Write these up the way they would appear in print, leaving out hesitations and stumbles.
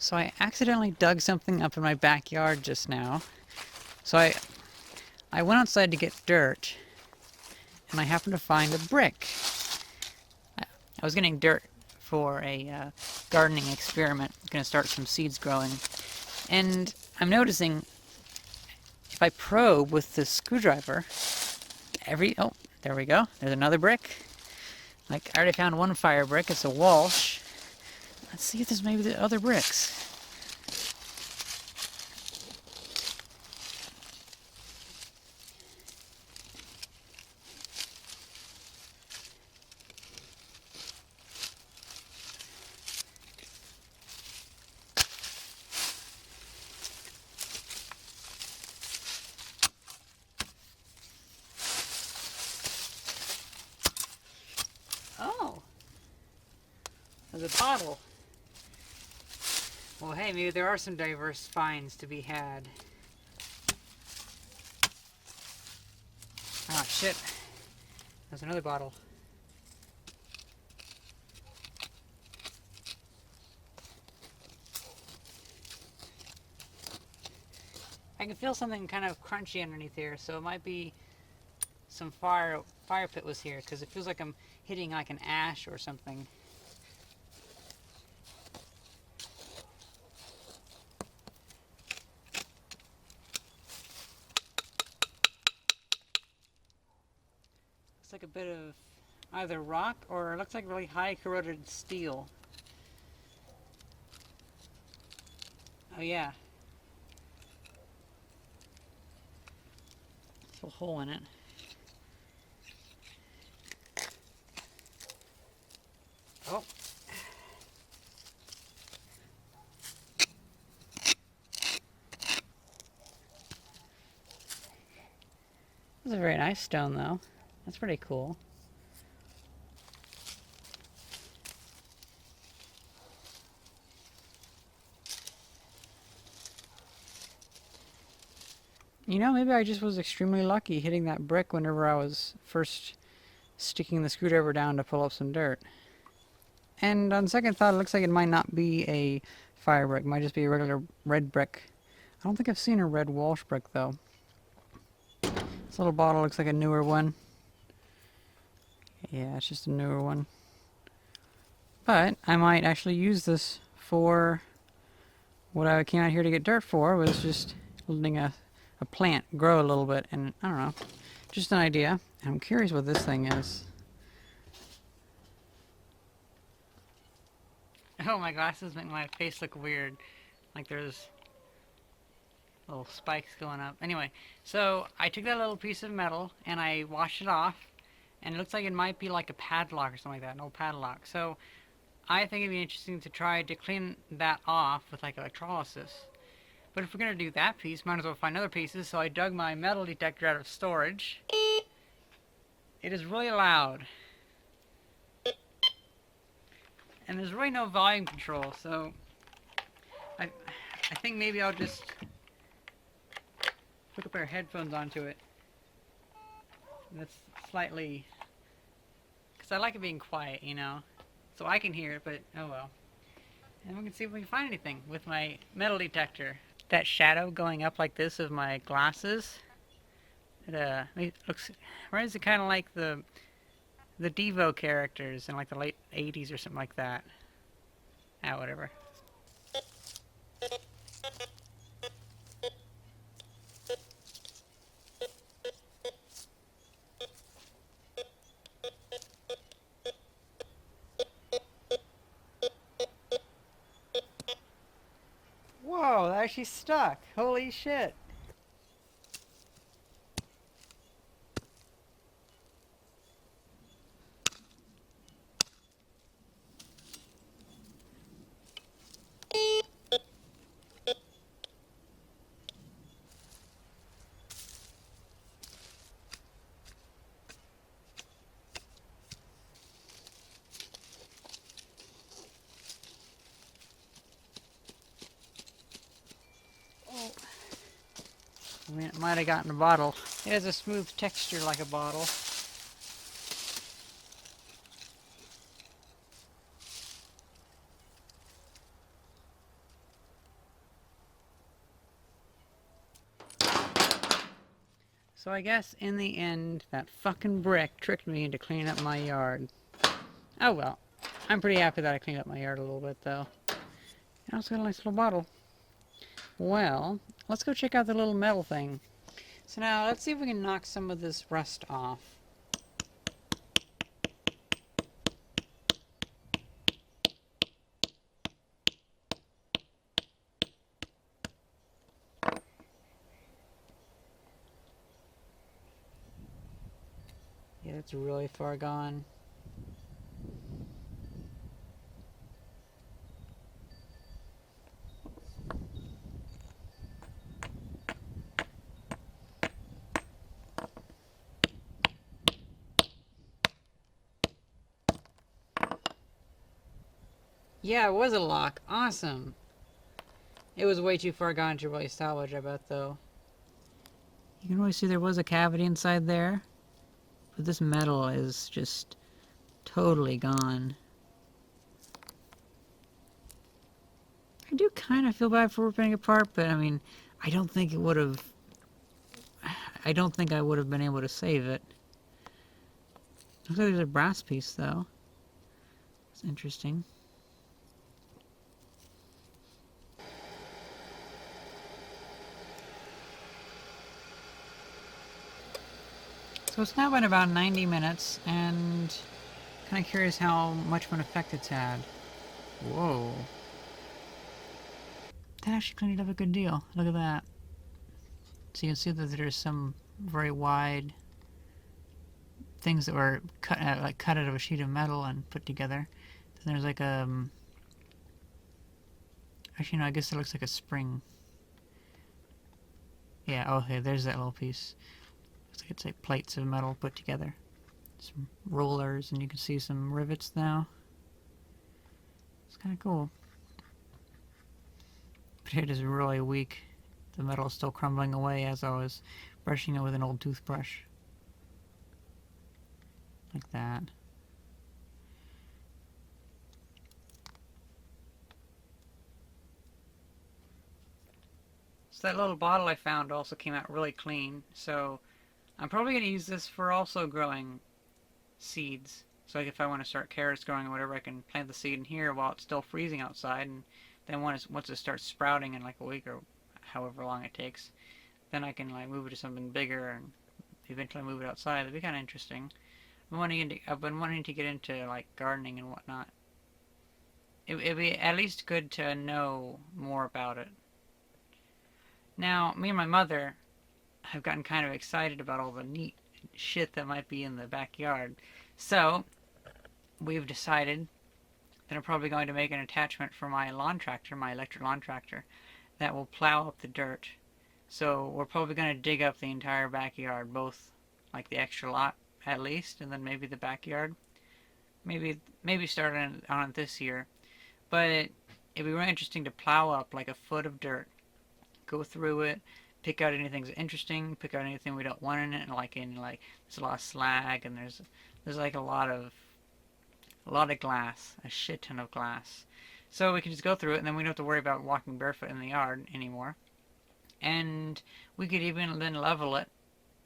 So I accidentally dug something up in my backyard just now. So I went outside to get dirt, and I happened to find a brick. I was getting dirt for a gardening experiment. I'm going to start some seeds growing. And I'm noticing if I probe with the screwdriver, oh, there we go. There's another brick. Like, I already found one fire brick. It's a Walsh. Let's see if there's maybe the other bricks. Oh, there's a bottle. Well, hey, maybe there are some diverse finds to be had. Oh, shit. There's another bottle. I can feel something kind of crunchy underneath here, so it might be some fire pit was here, because it feels like I'm hitting like an ash or something. Looks like a bit of either rock or it looks like really high corroded steel. Oh yeah. There's a hole in it. Oh. This is a very nice stone though. That's pretty cool. You know, maybe I just was extremely lucky hitting that brick whenever I was first sticking the screwdriver down to pull up some dirt. And on second thought, it looks like it might not be a fire brick. It might just be a regular red brick. I don't think I've seen a red Walsh brick, though. This little bottle looks like a newer one. Yeah, it's just a newer one. But I might actually use this for what I came out here to get dirt for, was just letting a plant grow a little bit. And I don't know, just an idea. I'm curious what this thing is. Oh, my glasses make my face look weird. Like there's little spikes going up. Anyway, so I took that little piece of metal and I washed it off. And it looks like it might be like a padlock or something like that, an old padlock. So I think it'd be interesting to try to clean that off with like electrolysis. But if we're going to do that piece, might as well find other pieces. So I dug my metal detector out of storage. It is really loud. And there's really no volume control, so I think maybe I'll just hook a pair of headphones onto it. That's slightly, because I like it being quiet, you know, so I can hear it, but oh well. And we can see if we can find anything with my metal detector. That shadow going up like this of my glasses, it looks, reminds me kind of like the Devo characters in like the late 80s or something like that. Ah, whatever. Whoa, that actually stuck. Holy shit. I mean, it might have gotten a bottle. It has a smooth texture like a bottle. So I guess in the end, that fucking brick tricked me into cleaning up my yard. Oh well. I'm pretty happy that I cleaned up my yard a little bit though. I also got a nice little bottle. Well, let's go check out the little metal thing. So now let's see if we can knock some of this rust off. Yeah, it's really far gone. Yeah, it was a lock. Awesome. It was way too far gone to really salvage, I bet, though. You can really see there was a cavity inside there. But this metal is just totally gone. I do kind of feel bad for ripping it apart, but I mean, I don't think it would have... I don't think I would have been able to save it. Looks like there's a brass piece, though. It's interesting. So it's now been about 90 minutes, and kind of curious how much of an effect it's had. Whoa. That actually cleaned it up a good deal. Look at that. So you can see that there's some very wide things that were cut out of a sheet of metal and put together. Then there's like a... actually, no, I guess it looks like a spring. Yeah, okay, there's that little piece. Looks like it's like plates of metal put together. Some rollers, and you can see some rivets now. It's kind of cool. But it is really weak. The metal is still crumbling away as I was brushing it with an old toothbrush. Like that. So that little bottle I found also came out really clean. So I'm probably going to use this for also growing seeds. So like if I want to start carrots growing or whatever, I can plant the seed in here while it's still freezing outside, and then once it starts sprouting in like a week or however long it takes, then I can like move it to something bigger and eventually move it outside. That'd be kind of interesting. I've been wanting to get into like gardening and whatnot. It'd be at least good to know more about it. Now, me and my mother have gotten kind of excited about all the neat shit that might be in the backyard. So, we've decided that I'm probably going to make an attachment for my lawn tractor, my electric lawn tractor, that will plow up the dirt. So, we're probably going to dig up the entire backyard, both like the extra lot at least, and then maybe the backyard. Maybe start on it this year. But it'd be really interesting to plow up like a foot of dirt, go through it, pick out anything that's interesting, pick out anything we don't want in it, like there's a lot of slag, and there's like a lot of glass, a shit ton of glass. So we can just go through it, and then we don't have to worry about walking barefoot in the yard anymore. And we could even then level it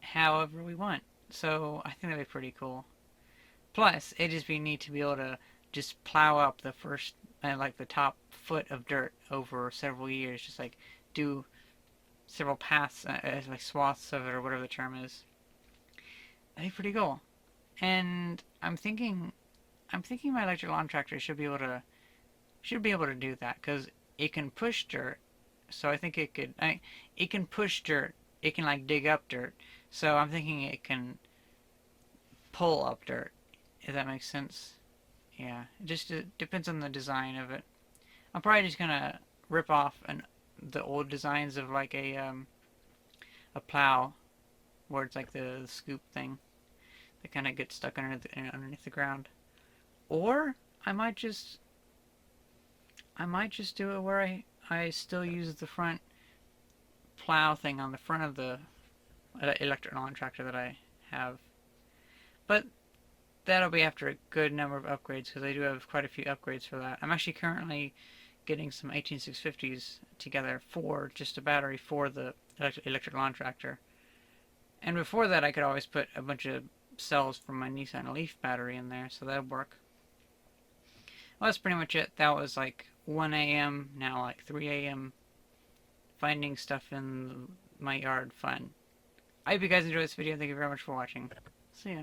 however we want. So I think that'd be pretty cool. Plus, it'd just be neat to be able to just plow up the first, like the top foot of dirt over several years. Just like do several paths, like swaths of it, or whatever the term is. That'd be pretty cool. And I'm thinking my electric lawn tractor should be able to do that because it can push dirt. So I think it can push dirt. It can like dig up dirt. So I'm thinking it can pull up dirt. If that makes sense. Yeah, it depends on the design of it. I'm probably just gonna rip off the old designs of like a plow, where it's like the scoop thing that kind of gets stuck underneath the ground. Or I might just do it where I still use the front plow thing on the front of the electric lawn tractor that I have. But that'll be after a good number of upgrades, because I do have quite a few upgrades for that. I'm actually currently getting some 18650s together for just a battery for the electric lawn tractor. And before that, I could always put a bunch of cells from my Nissan Leaf battery in there, so that'd work. Well, that's pretty much it. That was like 1 a.m., now like 3 a.m. Finding stuff in my yard fun. I hope you guys enjoyed this video. Thank you very much for watching. See ya.